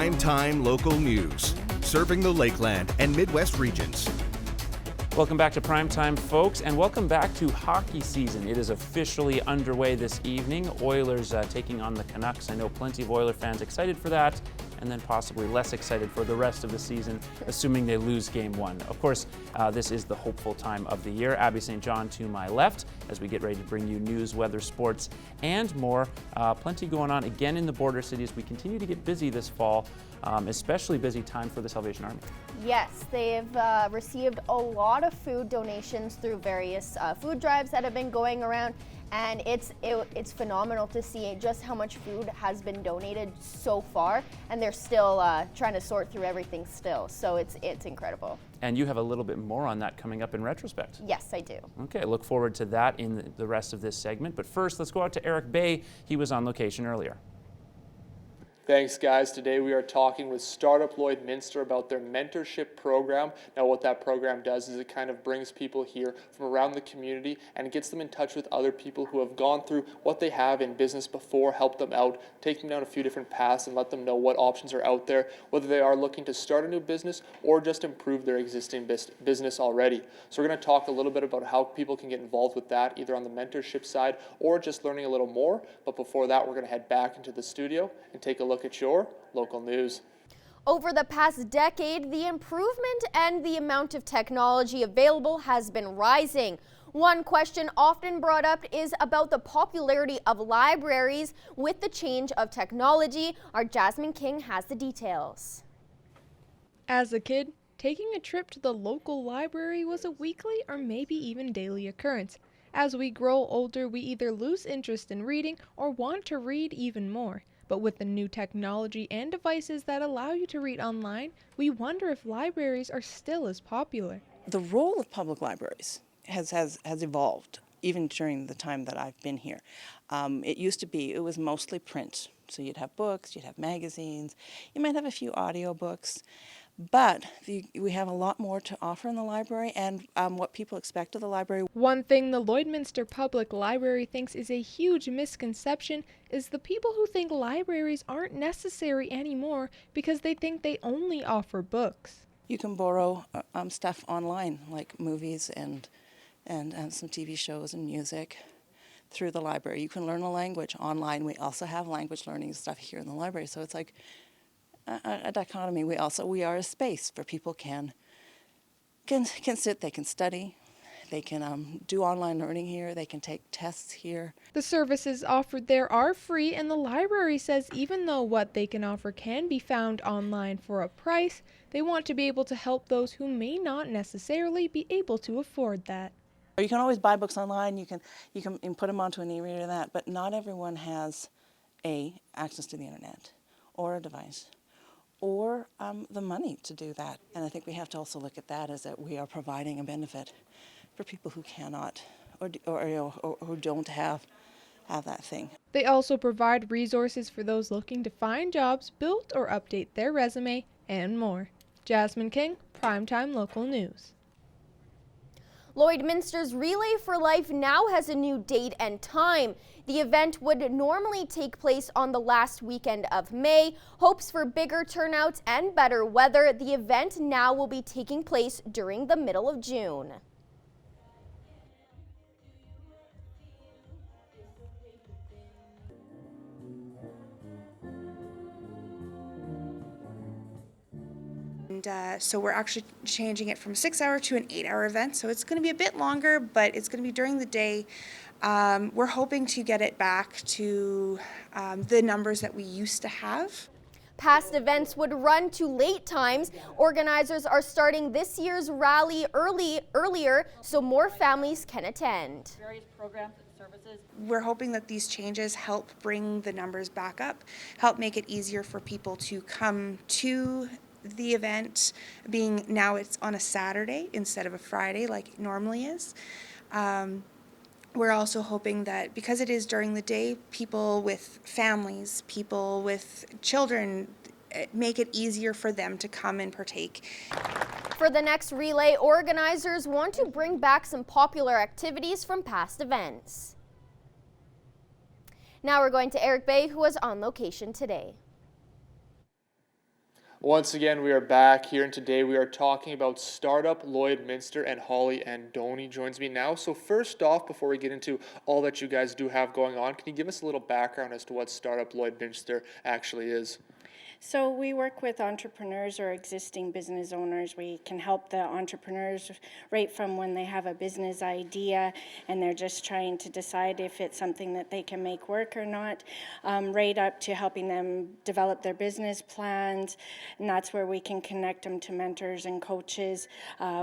Primetime Local News, serving the Lakeland and Midwest regions. Welcome back to Primetime, folks, and welcome back to hockey season. It is officially underway this evening. Oilers taking on the Canucks. I know plenty of Oiler fans excited for that, and then possibly less excited for the rest of the season, assuming they lose Game 1. Of course, this is the hopeful time of the year. Abby St. John to my left as we get ready to bring you news, weather, sports, and more. Plenty going on again in the border cities. We continue to get busy this fall, especially busy time for the Salvation Army. Yes, they've received a lot of food donations through various food drives that have been going around. And it's phenomenal to see just how much food has been donated so far, and they're still trying to sort through everything still. So it's incredible. And you have a little bit more on that coming up in retrospect. Yes, I do. Okay, look forward to that in the rest of this segment. But first, let's go out to Eric Bay. He was on location earlier. Thanks, guys. Today we are talking with Startup Lloydminster about their mentorship program. Now, what that program does is it kind of brings people here from around the community and gets them in touch with other people who have gone through what they have in business before, help them out, take them down a few different paths, and let them know what options are out there, whether they are looking to start a new business or just improve their existing business already. So we're going to talk a little bit about how people can get involved with that, either on the mentorship side or just learning a little more. But before that, we're going to head back into the studio and take a look at your local news. Over the past decade, the improvement and the amount of technology available has been rising. One question often brought up is about the popularity of libraries with the change of technology. Our Jasmine King has the details. As a kid, taking a trip to the local library was a weekly or maybe even daily occurrence. As we grow older, we either lose interest in reading or want to read even more. But with the new technology and devices that allow you to read online, we wonder if libraries are still as popular. The role of public libraries has evolved, even during the time that I've been here. It was mostly print. So you'd have books, you'd have magazines, you might have a few audiobooks. But we have a lot more to offer in the library and what people expect of the library. One thing the Lloydminster Public Library thinks is a huge misconception is the people who think libraries aren't necessary anymore because they think they only offer books. You can borrow stuff online, like movies and some TV shows and music through the library. You can learn a language online. We also have language learning stuff here in the library, so it's like a dichotomy. We are a space where people can sit, they can study, they can do online learning here, they can take tests here. The services offered there are free, and the library says even though what they can offer can be found online for a price, they want to be able to help those who may not necessarily be able to afford that. You can always buy books online, you can put them onto an e-reader and that, but not everyone has access to the internet or a device, or the money to do that. And I think we have to also look at that as that we are providing a benefit for people who cannot or who don't have that thing. They also provide resources for those looking to find jobs, build or update their resume, and more. Jasmine King, Primetime Local News. Lloydminster's Relay for Life now has a new date and time. The event would normally take place on the last weekend of May. Hopes for bigger turnouts and better weather. The event now will be taking place during the middle of June. So we're actually changing it from a 6-hour to an 8-hour event. So it's going to be a bit longer, but it's going to be during the day. We're hoping to get it back to the numbers that we used to have. Past events would run to late times. Organizers are starting this year's rally earlier so more families can attend. Various programs and services. We're hoping that these changes help bring the numbers back up, help make it easier for people to come to the event, being now it's on a Saturday instead of a Friday like it normally is. We're also hoping that because it is during the day, people with families, people with children, make it easier for them to come and partake. For the next relay, organizers want to bring back some popular activities from past events. Now we're going to Eric Bay, who was on location today. Once again, we are back here, and today we are talking about Startup Lloydminster, and Holly Andoni joins me now. So first off, before we get into all that you guys do have going on, can you give us a little background as to what Startup Lloydminster actually is? So we work with entrepreneurs or existing business owners. We can help the entrepreneurs right from when they have a business idea and they're just trying to decide if it's something that they can make work or not, right up to helping them develop their business plans. And that's where we can connect them to mentors and coaches.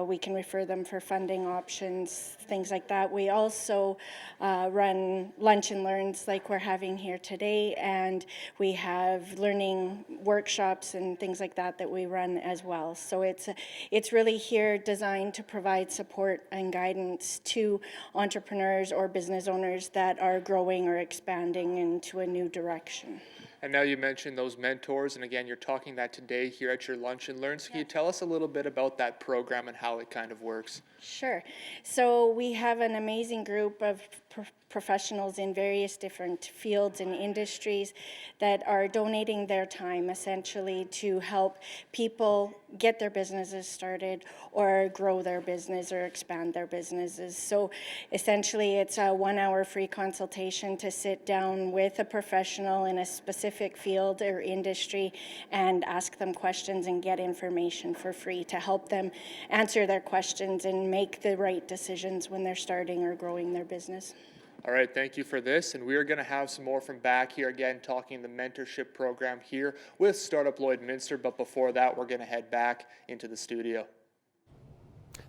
We can refer them for funding options, things like that. We also run lunch and learns like we're having here today, and we have learning workshops and things like that that we run as well. So it's really here designed to provide support and guidance to entrepreneurs or business owners that are growing or expanding into a new direction. And now you mentioned those mentors, and again, you're talking that today here at your Lunch and Learn. So can you tell us a little bit about that program and how it kind of works? Sure. So we have an amazing group of professionals in various different fields and industries that are donating their time essentially to help people get their businesses started or grow their business or expand their businesses. So essentially it's a 1 hour free consultation to sit down with a professional in a specific field or industry and ask them questions and get information for free to help them answer their questions and make the right decisions when they're starting or growing their business. All right, thank you for this, and we are going to have some more from back here, again, talking the mentorship program here with Startup Lloydminster, but before that, we're going to head back into the studio.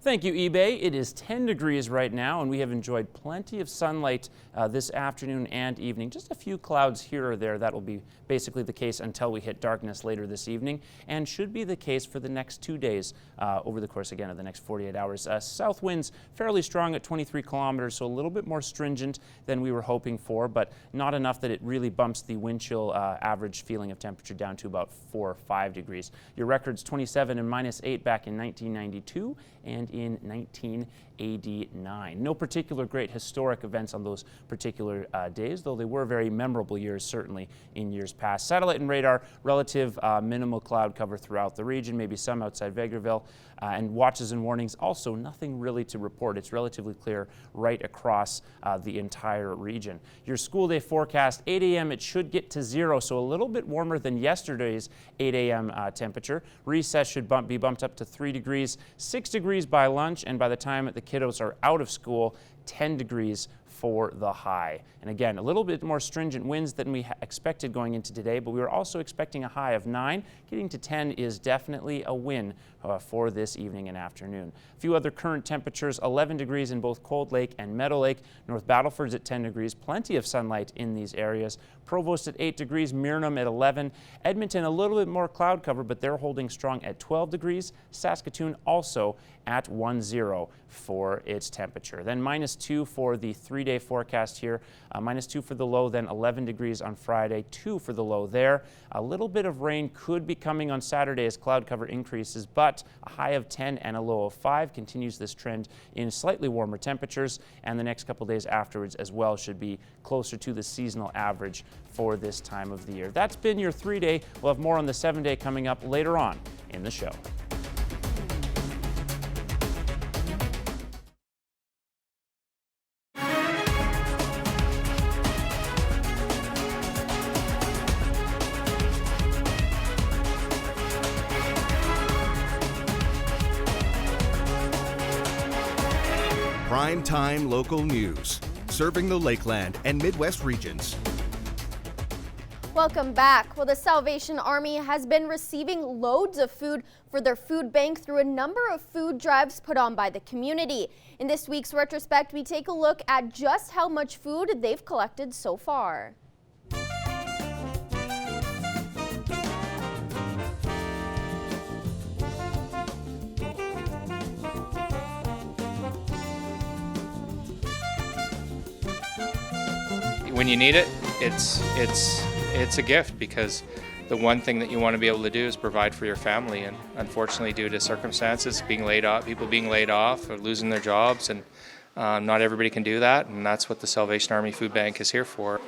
Thank you, eBay. It is 10 degrees right now, and we have enjoyed plenty of sunlight this afternoon and evening. Just a few clouds here or there. That will be basically the case until we hit darkness later this evening, and should be the case for the next 2 days over the course, again, of the next 48 hours. South winds fairly strong at 23 kilometers, so a little bit more stringent than we were hoping for, but not enough that it really bumps the wind chill average feeling of temperature down to about 4 or 5 degrees. Your record's 27 and -8 back in 1992 and in 1989. No particular great historic events on those particular days, though they were very memorable years, certainly in years past. Satellite and radar, relative minimal cloud cover throughout the region, maybe some outside Vegreville, and watches and warnings, also nothing really to report. It's relatively clear right across the entire region. Your school day forecast, 8 a.m. it should get to 0, so a little bit warmer than yesterday's 8 a.m. Temperature. Recess should be bumped up to 3 degrees, 6 degrees by lunch, and by the time the kiddos are out of school, 10 degrees for the high. And again, a little bit more stringent winds than we expected going into today, but we were also expecting a high of 9. Getting to 10 is definitely a win for this evening and afternoon. A few other current temperatures, 11 degrees in both Cold Lake and Meadow Lake. North Battleford's at 10 degrees, plenty of sunlight in these areas. Provost at 8 degrees, Myrnam at 11. Edmonton, a little bit more cloud cover, but they're holding strong at 12 degrees. Saskatoon also at 10 for its temperature. Then -2 for the 3-day forecast here. -2 for the low, then 11 degrees on Friday, 2 for the low there. A little bit of rain could be coming on Saturday as cloud cover increases, but a high of 10 and a low of 5 continues this trend in slightly warmer temperatures, and the next couple days afterwards as well should be closer to the seasonal average for this time of the year. That's been your 3-day. We'll have more on the 7-day coming up later on in the show. Prime-time local news, serving the Lakeland and Midwest regions. Welcome back. Well, the Salvation Army has been receiving loads of food for their food bank through a number of food drives put on by the community. In this week's retrospect, we take a look at just how much food they've collected so far. When you need it, it's a gift, because the one thing that you want to be able to do is provide for your family, and unfortunately due to circumstances, people being laid off or losing their jobs, and not everybody can do that, and that's what the Salvation Army Food Bank is here for.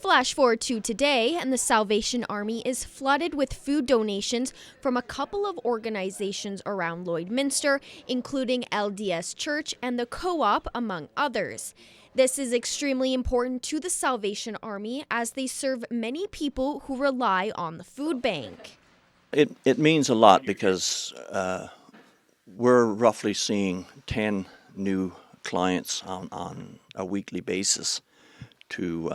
Flash forward to today, and the Salvation Army is flooded with food donations from a couple of organizations around Lloydminster, including LDS Church and the Co-op, among others. This is extremely important to the Salvation Army as they serve many people who rely on the food bank. It means a lot because we're roughly seeing 10 new clients on a weekly basis to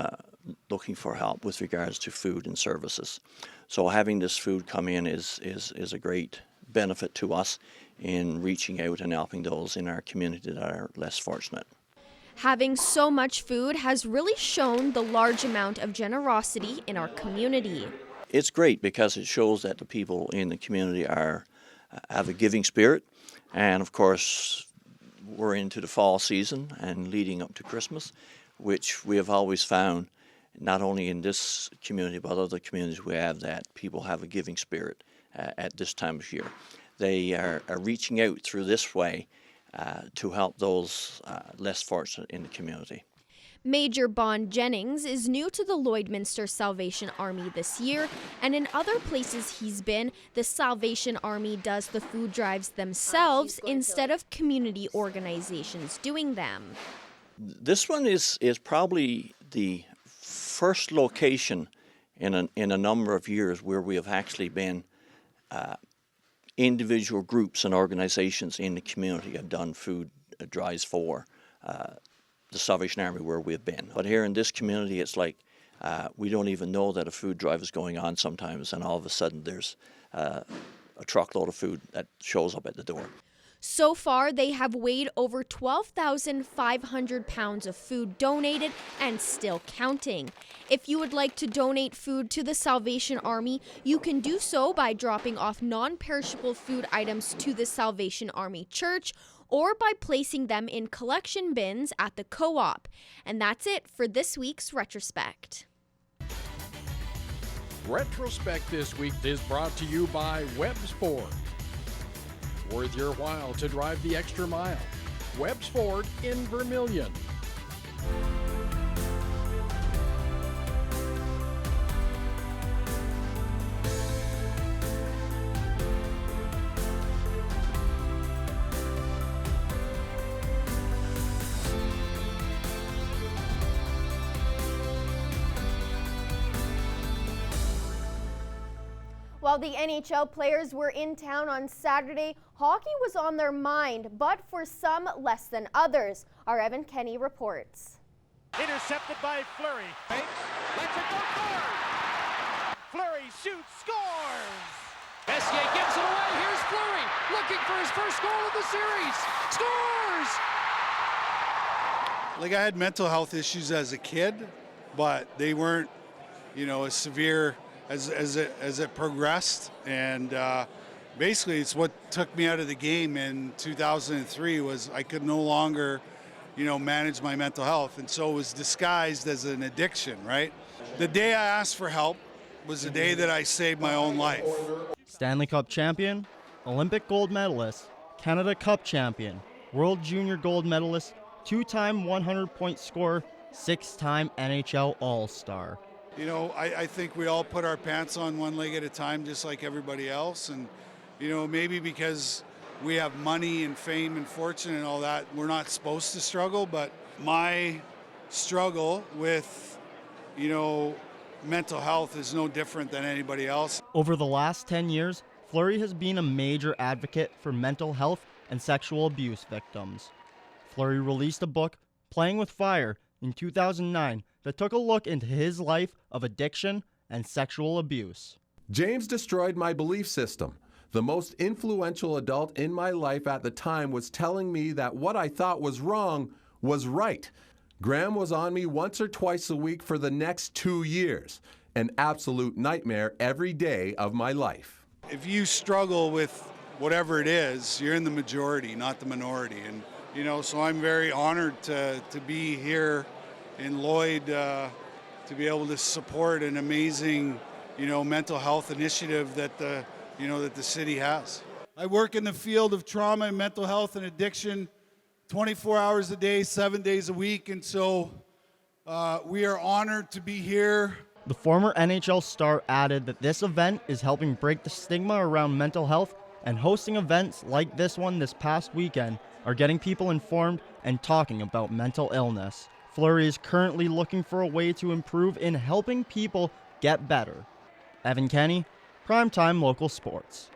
looking for help with regards to food and services. So having this food come in is a great benefit to us in reaching out and helping those in our community that are less fortunate. Having so much food has really shown the large amount of generosity in our community. It's great because it shows that the people in the community have a giving spirit, and of course we're into the fall season and leading up to Christmas, which we have always found not only in this community but other communities we have, that people have a giving spirit at this time of year. They are reaching out through this way to help those less fortunate in the community. Major Bon Jennings is new to the Lloydminster Salvation Army this year, and in other places he's been, the Salvation Army does the food drives themselves instead of community organizations doing them. This one is probably the first location in a number of years where we have actually been individual groups and organizations in the community have done food drives for the Salvation Army where we've been. But here in this community, it's like we don't even know that a food drive is going on sometimes, and all of a sudden there's a truckload of food that shows up at the door. So far, they have weighed over 12,500 pounds of food donated and still counting. If you would like to donate food to the Salvation Army, you can do so by dropping off non-perishable food items to the Salvation Army Church or by placing them in collection bins at the Co-op. And that's it for this week's Retrospect. Retrospect this week is brought to you by Webb's Ford. Worth your while to drive the extra mile. Webb's Ford in Vermilion. While the NHL players were in town on Saturday, hockey was on their mind, but for some less than others. Our Evan Kenny reports. Intercepted by Fleury. Fakes, lets it go forward. Fleury shoots, scores! Messier gives it away. Here's Fleury looking for his first goal of the series. Scores! Like, I had mental health issues as a kid, but they weren't, as severe as it progressed, and basically it's what took me out of the game in 2003 was I could no longer manage my mental health, and so it was disguised as an addiction, right? The day I asked for help was the day that I saved my own life. Stanley Cup champion, Olympic gold medalist, Canada Cup champion, World Junior gold medalist, 2-time 100-point scorer, 6-time NHL All-Star. I think we all put our pants on one leg at a time, just like everybody else. And, maybe because we have money and fame and fortune and all that, we're not supposed to struggle. But my struggle with, mental health is no different than anybody else. Over the last 10 years, Fleury has been a major advocate for mental health and sexual abuse victims. Fleury released a book, Playing with Fire, in 2009 that took a look into his life of addiction and sexual abuse. James destroyed my belief system. The most influential adult in my life at the time was telling me that what I thought was wrong was right. Graham was on me once or twice a week for the next 2 years. An absolute nightmare every day of my life. If you struggle with whatever it is, you're in the majority, not the minority. And so I'm very honored to be here in Lloyd, to be able to support an amazing, mental health initiative that the city has. I work in the field of trauma and mental health and addiction 24 hours a day, 7 days a week. And so We are honored to be here. The former NHL star added that this event is helping break the stigma around mental health, and hosting events like this one this past weekend are getting people informed and talking about mental illness. Fleury is currently looking for a way to improve in helping people get better. Evan Kenny, Primetime Local Sports.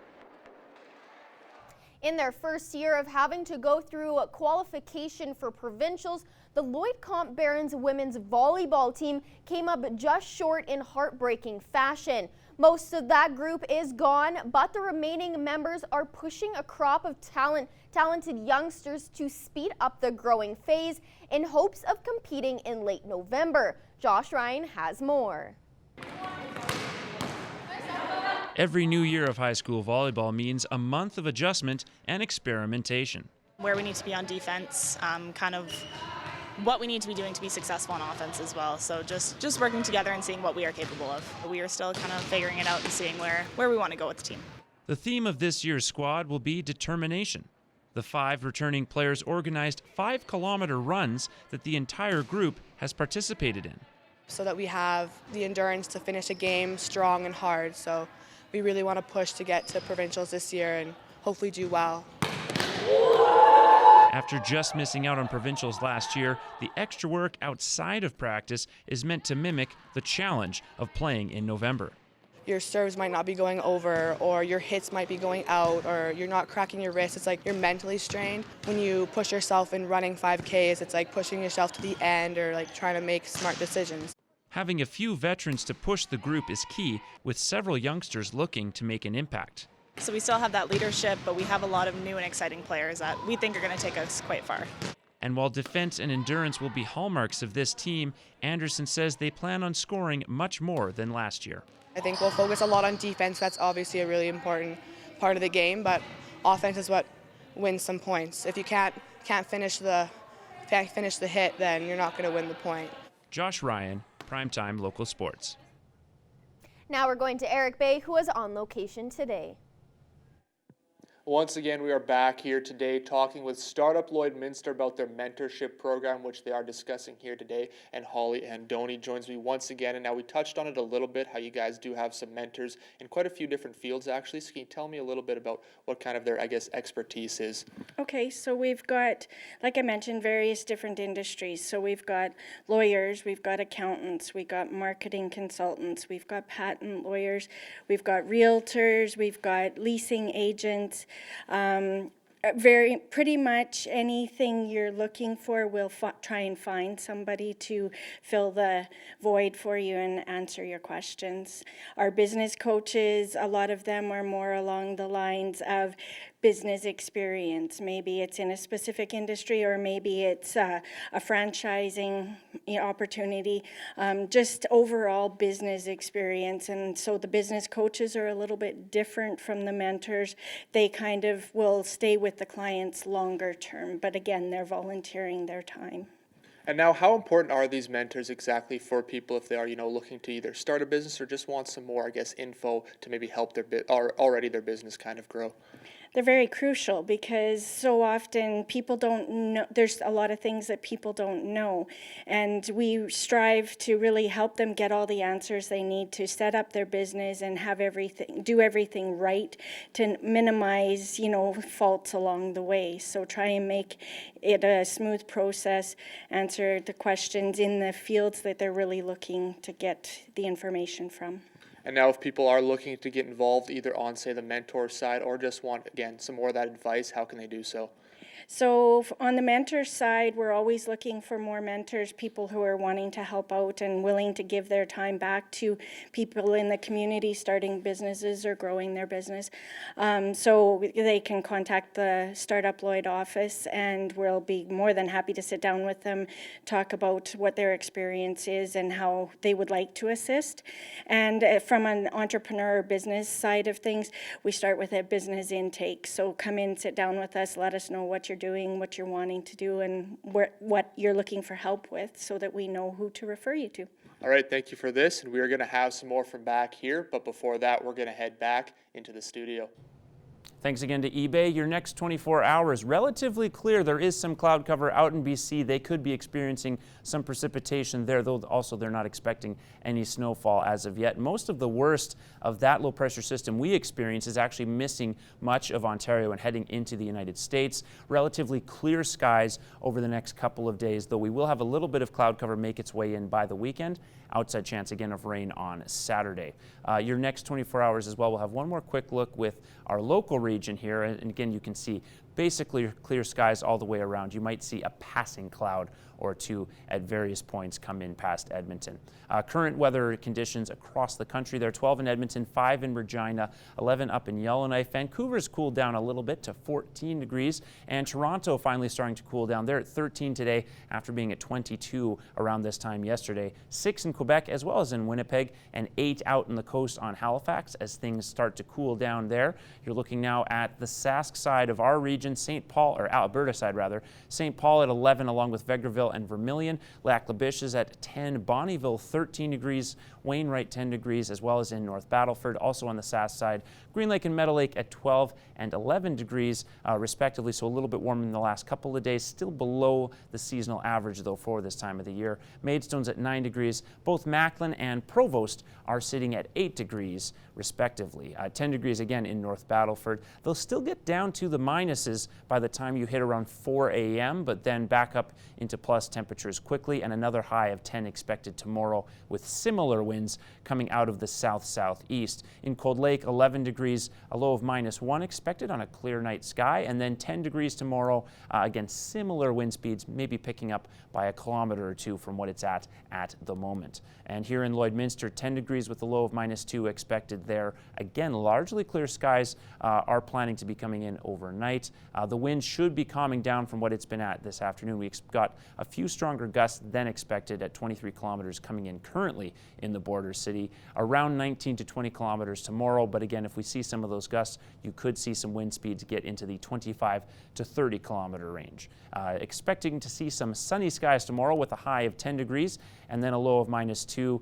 In their first year of having to go through a qualification for provincials, the Lloyd Comp Barons women's volleyball team came up just short in heartbreaking fashion. Most of that group is gone, but the remaining members are pushing a crop of talented youngsters to speed up the growing phase in hopes of competing in late November. Josh Ryan has more. Every new year of high school volleyball means a month of adjustment and experimentation. Where we need to be on defense, kind of what we need to be doing to be successful on offense as well. So just working together and seeing what we are capable of. We are still kind of figuring it out and seeing where we want to go with the team. The theme of this year's squad will be determination. The 5 returning players organized 5-kilometer runs that the entire group has participated in. So that we have the endurance to finish a game strong and hard. So we really want to push to get to provincials this year and hopefully do well. After just missing out on provincials last year, the extra work outside of practice is meant to mimic the challenge of playing in November. Your serves might not be going over, or your hits might be going out, or you're not cracking your wrist. It's like you're mentally strained. When you push yourself in running 5Ks, it's like pushing yourself to the end or like trying to make smart decisions. Having a few veterans to push the group is key, with several youngsters looking to make an impact. So we still have that leadership, but we have a lot of new and exciting players that we think are going to take us quite far. And while defense and endurance will be hallmarks of this team, Anderson says they plan on scoring much more than last year. I think we'll focus a lot on defense. That's obviously a really important part of the game, but offense is what wins some points. If you can't finish the hit, then you're not going to win the point. Josh Ryan, Primetime Local Sports. Now we're going to Eric Bay, who is on location today. Once again, we are back here today talking with Startup Lloydminster about their mentorship program, which they are discussing here today. And Holly Andoni joins me once again. And now we touched on it a little bit, how you guys do have some mentors in quite a few different fields, actually. So can you tell me a little bit about what kind of their, expertise is? Okay, so we've got, like I mentioned, various different industries. So we've got lawyers, we've got accountants, we've got marketing consultants, we've got patent lawyers, we've got realtors, we've got leasing agents. Pretty much anything you're looking for, we'll try and find somebody to fill the void for you and answer your questions. Our business coaches, a lot of them are more along the lines of business experience. Maybe it's in a specific industry, or maybe it's a franchising opportunity, just overall business experience. And so the business coaches are a little bit different from the mentors. They kind of will stay with the clients longer term, but again, they're volunteering their time. And now, how important are these mentors exactly for people if they are, looking to either start a business or just want some more, info to maybe help their their business kind of grow? They're very crucial because so often people don't know, there's a lot of things that people don't know, and we strive to really help them get all the answers they need to set up their business and do everything right to minimize, faults along the way. So try and make it a smooth process, answer the questions in the fields that they're really looking to get the information from. And now if people are looking to get involved either on, say, the mentor side or just want, again, some more of that advice, how can they do so? So on the mentor side, we're always looking for more mentors, people who are wanting to help out and willing to give their time back to people in the community starting businesses or growing their business. So they can contact the Startup Lloyd office, and we'll be more than happy to sit down with them, talk about what their experience is and how they would like to assist. And from an entrepreneur or business side of things, we start with a business intake. So come in, sit down with us, let us know what you're doing, what you're wanting to do, and what you're looking for help with, so that we know who to refer you to. All right, thank you for this, and we are going to have some more from back here, but before that, we're going to head back into the studio. Thanks again to eBay. Your next 24 hours, relatively clear. There is some cloud cover out in BC. They could be experiencing some precipitation there, though also they're not expecting any snowfall as of yet. Most of the worst of that low pressure system we experience is actually missing much of Ontario and heading into the United States. Relatively clear skies over the next couple of days, though we will have a little bit of cloud cover make its way in by the weekend. Outside chance again of rain on Saturday. Your next 24 hours as well, we'll have one more quick look with our local region here. And again, you can see basically clear skies all the way around. You might see a passing cloud or two at various points come in past Edmonton. Current weather conditions across the country. There are 12 in Edmonton, 5 in Regina, 11 up in Yellowknife. Vancouver's cooled down a little bit to 14 degrees, and Toronto finally starting to cool down. They're at 13 today after being at 22 around this time yesterday. 6 in Quebec as well as in Winnipeg, and 8 out in the coast on Halifax as things start to cool down there. You're looking now at the Sask side of our region, St. Paul, or Alberta side rather. St. Paul at 11 along with Vegreville and Vermilion. Lac La Biche is at 10, Bonnyville 13 degrees, Wainwright 10 degrees, as well as in North Battleford, also on the Sask side. Green Lake and Meadow Lake at 12 and 11 degrees respectively, so a little bit warmer than the last couple of days, still below the seasonal average though for this time of the year. Maidstone's at 9 degrees. Both Macklin and Provost are sitting at 8 degrees respectively. 10 degrees again in North Battleford. They'll still get down to the minuses by the time you hit around 4 a.m., but then back up into plus temperatures quickly, and another high of 10 expected tomorrow with similar winds coming out of the south-southeast. In Cold Lake, 11 degrees, a low of -1 expected on a clear night sky, and then 10 degrees tomorrow. Again, similar wind speeds, maybe picking up by a kilometer or two from what it's at the moment. And here in Lloydminster, 10 degrees with a low of -2 expected there. Again, largely clear skies are planning to be coming in overnight. The wind should be calming down from what it's been at this afternoon. We got a few stronger gusts than expected at 23 kilometers coming in currently in the border city. Around 19 to 20 kilometers tomorrow, but again, if we see some of those gusts, you could see some wind speeds get into the 25 to 30 kilometer range. Expecting to see some sunny skies tomorrow with a high of 10 degrees and then a low of -2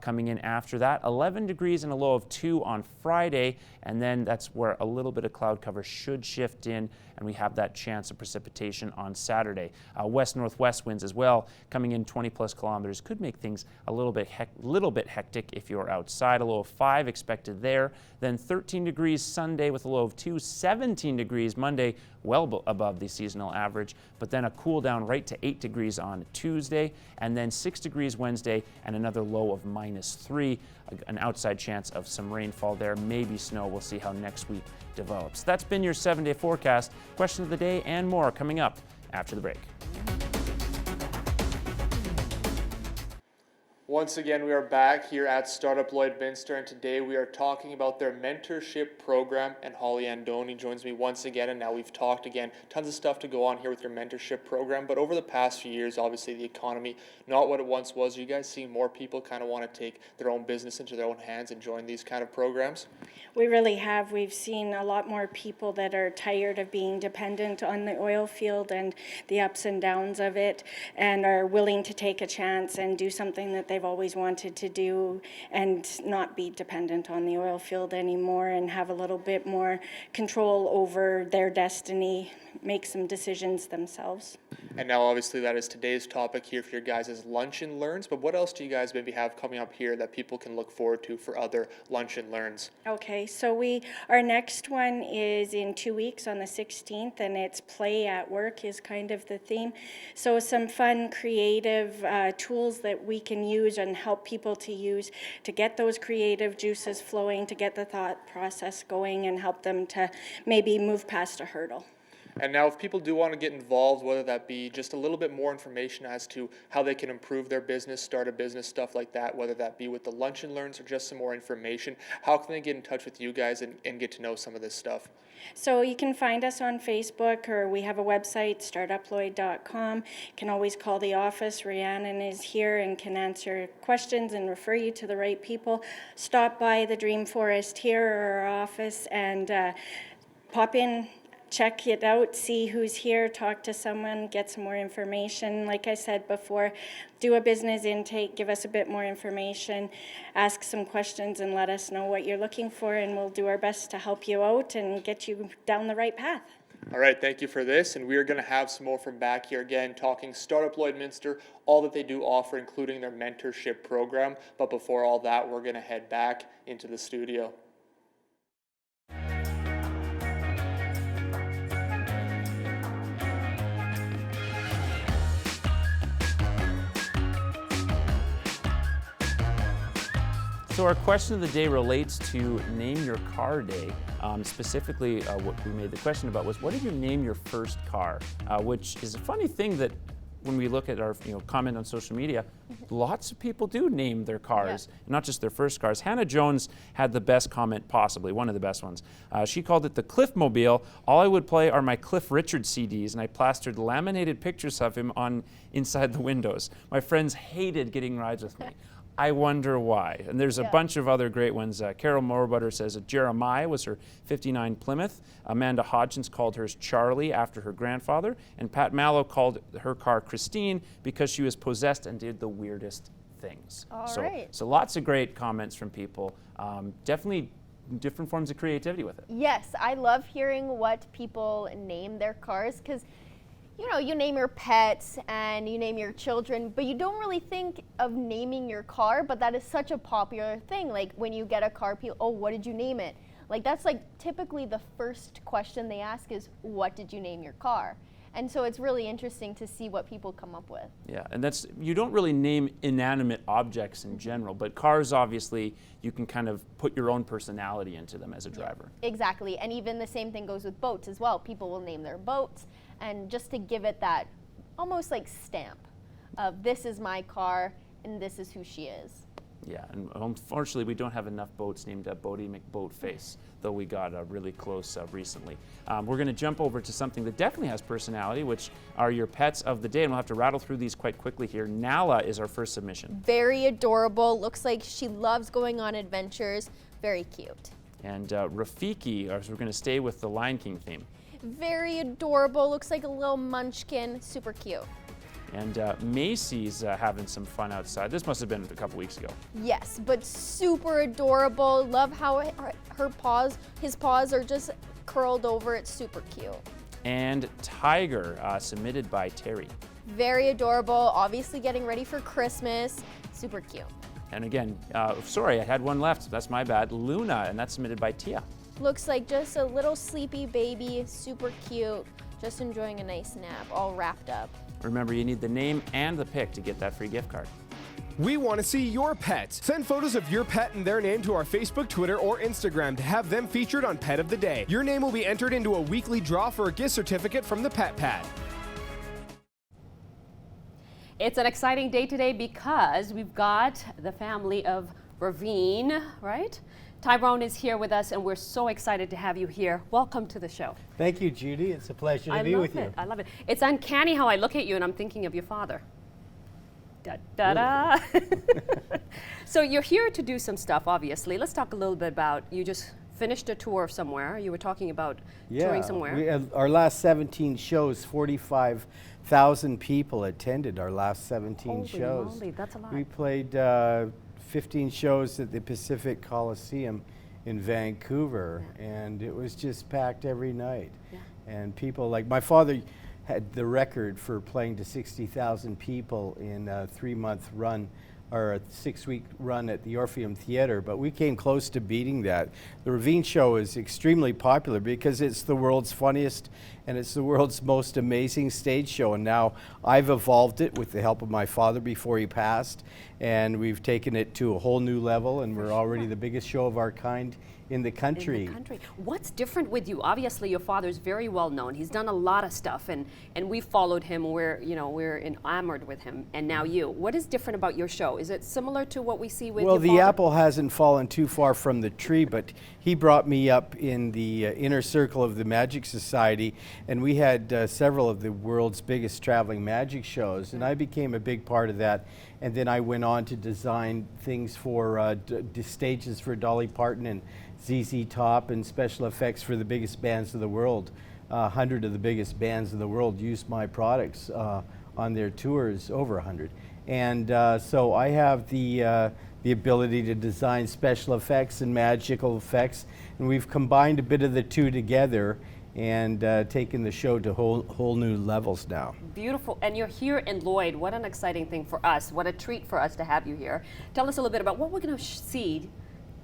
coming in after that. 11 degrees and a low of 2 on Friday, and then that's where a little bit of cloud cover should shift in, and we have that chance of precipitation on Saturday. West-northwest winds as well coming in 20 plus kilometers could make things a little bit hectic if you're outside. A low of 5 expected there. Then 13 degrees Sunday with a low of 2, 17 degrees Monday, well above the seasonal average, but then a cool down right to 8 degrees on Tuesday, and then 6 degrees Wednesday and another low of -3. An outside chance of some rainfall there, maybe snow. We'll see how next week develops. That's been your 7-day forecast. Question of the day and more coming up after the break. Once again, we are back here at Startup Lloydminster, and today we are talking about their mentorship program, and Holly Andoni joins me once again, and now we've talked again, tons of stuff to go on here with your mentorship program, but over the past few years, obviously the economy, not what it once was. Are you guys seeing more people kind of want to take their own business into their own hands and join these kind of programs? We really have. We've seen a lot more people that are tired of being dependent on the oil field and the ups and downs of it, and are willing to take a chance and do something that they've always wanted to do and not be dependent on the oil field anymore and have a little bit more control over their destiny, make some decisions themselves. And now obviously that is today's topic here for your guys' Lunch and Learns, but what else do you guys maybe have coming up here that people can look forward to for other Lunch and Learns? Okay, so our next one is in 2 weeks on the 16th, and it's Play at Work is kind of the theme. So some fun, creative tools that we can use and help people to use to get those creative juices flowing, to get the thought process going and help them to maybe move past a hurdle. And now if people do want to get involved, whether that be just a little bit more information as to how they can improve their business, start a business, stuff like that, whether that be with the Lunch and Learns or just some more information, how can they get in touch with you guys and get to know some of this stuff? So you can find us on Facebook, or we have a website, startuployd.com. You can always call the office. Rhiannon is here and can answer questions and refer you to the right people. Stop by the Dream Forest here or our office and pop in check it out, see who's here, talk to someone, get some more information. Like I said before, do a business intake, give us a bit more information, ask some questions, and let us know what you're looking for, and we'll do our best to help you out and get you down the right path. All right, thank you for this, and we are going to have some more from back here again, talking Startup Lloydminster, all that they do offer, including their mentorship program. But before all that, we're going to head back into the studio. So our question of the day relates to Name Your Car Day. Specifically, what we made the question about was, what did you name your first car? Which is a funny thing that when we look at our comment on social media, lots of people do name their cars, not just their first cars. Hannah Jones had the best comment possibly, one of the best ones. She called it the Cliffmobile. All I would play are my Cliff Richard CDs, and I plastered laminated pictures of him on inside the windows. My friends hated getting rides with me. I wonder why. And there's a bunch of other great ones. Carol Moorbutter says that Jeremiah was her 59 Plymouth. Amanda Hodgins called hers Charlie after her grandfather. And Pat Mallow called her car Christine because she was possessed and did the weirdest things. So lots of great comments from people. Definitely different forms of creativity with it. Yes, I love hearing what people name their cars, because you name your pets and you name your children, but you don't really think of naming your car, but that is such a popular thing. Like when you get a car, people, oh, what did you name it? Like that's like typically the first question they ask is, what did you name your car? And so it's really interesting to see what people come up with. Yeah, and you don't really name inanimate objects in general, but cars, obviously, you can kind of put your own personality into them as a driver. Exactly, and even the same thing goes with boats as well. People will name their boats, and just to give it that almost like stamp of this is my car and this is who she is. Yeah, and unfortunately we don't have enough boats named Bodie McBoatface, though we got really close recently. We're going to jump over to something that definitely has personality, which are your pets of the day, and we'll have to rattle through these quite quickly here. Nala is our first submission. Very adorable, looks like she loves going on adventures, very cute. And Rafiki, we're going to stay with the Lion King theme. Very adorable, looks like a little munchkin, super cute. And Macy's having some fun outside. This must have been a couple weeks ago. Yes, but super adorable. Love how his paws are just curled over. It's super cute. And Tiger, submitted by Terry. Very adorable. Obviously getting ready for Christmas. Super cute. And again, sorry, I had one left. That's my bad. Luna, and that's submitted by Tia. Looks like just a little sleepy baby. Super cute. Just enjoying a nice nap, all wrapped up. Remember, you need the name and the pic to get that free gift card. We want to see your pets. Send photos of your pet and their name to our Facebook, Twitter, or Instagram to have them featured on Pet of the Day. Your name will be entered into a weekly draw for a gift certificate from the Pet Pad. It's an exciting day today because we've got the family of Ravine, right? Tyrone is here with us, and we're so excited to have you here. Welcome to the show. Thank you, Judy. It's a pleasure to be with you. I love it. It's uncanny how I look at you and I'm thinking of your father. Da, da, da. So you're here to do some stuff, obviously. Let's talk a little bit about, you just finished a tour somewhere. You were talking about touring somewhere. We had our last 17 shows, 45,000 people attended our last 17 shows. Holy moly, that's a lot. We played 15 shows at the Pacific Coliseum in Vancouver, and it was just packed every night. And people, like my father had the record for playing to 60,000 people in a 3-month run, or a 6-week run at the Orpheum Theatre, but we came close to beating that. The Ravine Show is extremely popular because it's the world's funniest and it's the world's most amazing stage show, and now I've evolved it with the help of my father before he passed, and we've taken it to a whole new level, and we're already the biggest show of our kind in the country. What's different with you? Obviously, your father's very well known. He's done a lot of stuff, and we followed him. We're enamored with him, and now you. What is different about your show? Is it similar to what we see with your father? Well, the apple hasn't fallen too far from the tree, but he brought me up in the inner circle of the Magic Society, and we had several of the world's biggest traveling magic shows, and I became a big part of that. And then I went on to design things for stages for Dolly Parton and ZZ Top, and special effects for the biggest bands of the world. 100 of the biggest bands in the world use my products on their tours, over 100. And so I have the ability to design special effects and magical effects, and we've combined a bit of the two together and taken the show to whole new levels now. Beautiful. And you're here in Lloyd. What an exciting thing for us. What a treat for us to have you here. Tell us a little bit about what we're going to see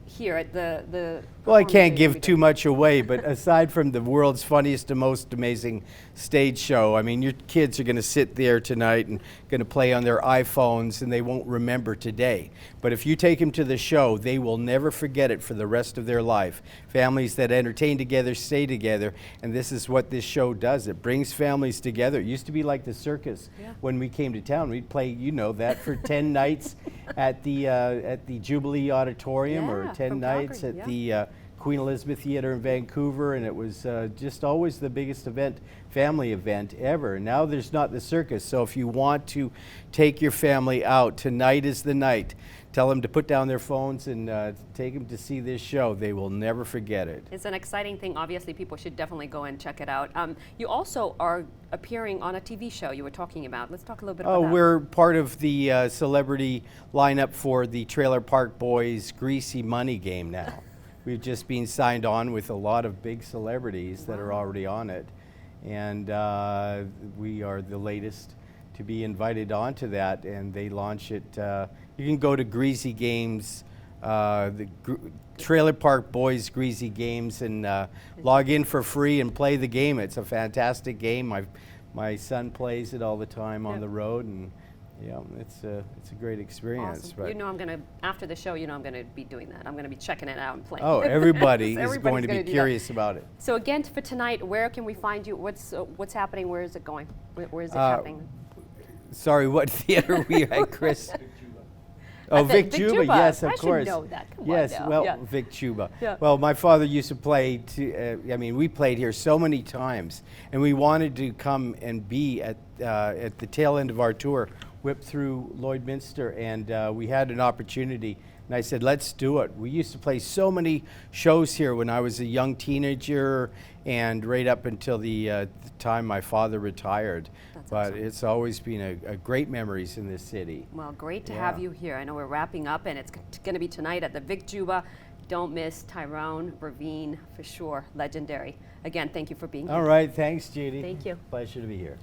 here at the Well, I can't give too much away, but aside from the world's funniest and most amazing stage show, I mean, your kids are going to sit there tonight and going to play on their iPhones, and they won't remember today. But if you take them to the show, they will never forget it for the rest of their life. Families that entertain together stay together, and this is what this show does. It brings families together. It used to be like the circus when we came to town. We'd play, you know, that for 10 nights at the Jubilee Auditorium, or 10 nights at the Queen Elizabeth Theatre in Vancouver, and it was just always the biggest event, family event ever. Now there's not the circus, so if you want to take your family out, tonight is the night. Tell them to put down their phones and take them to see this show. They will never forget it. It's an exciting thing. Obviously, people should definitely go and check it out. You also are appearing on a TV show you were talking about. Let's talk a little bit about that. We're part of the celebrity lineup for the Trailer Park Boys Greasy Money game now. We've just been signed on with a lot of big celebrities that are already on it, and we are the latest to be invited onto that, and they launch it. You can go to Greasy Games, Trailer Park Boys Greasy Games, and log in for free and play the game. It's a fantastic game. My son plays it all the time on the road, and yeah, it's a great experience. Awesome. You know, I'm gonna, after the show, you know, I'm gonna be doing that. I'm gonna be checking it out and playing. Oh, everybody So is going to be curious about it. So again, for tonight, where can we find you? What's happening? Where is it going? Where is it happening? Sorry, what theater were you at, Chris? Oh, Vic Juba, yes, of course. I should know that. Come yes, on now. well, Yeah. Vic Juba. Yeah. Well, my father used to play, I mean, we played here so many times, and we wanted to come and be at the tail end of our tour, whip through Lloydminster, and we had an opportunity, and I said, let's do it. We used to play so many shows here when I was a young teenager, and right up until the time my father retired. But it's always been a great memories in this city. Well, great to have you here. I know we're wrapping up, and it's going to be tonight at the Vic Juba. Don't miss Tyrone Ravine, for sure. Legendary. Again, thank you for being here. All right, thanks, Judy. Thank you. Pleasure to be here.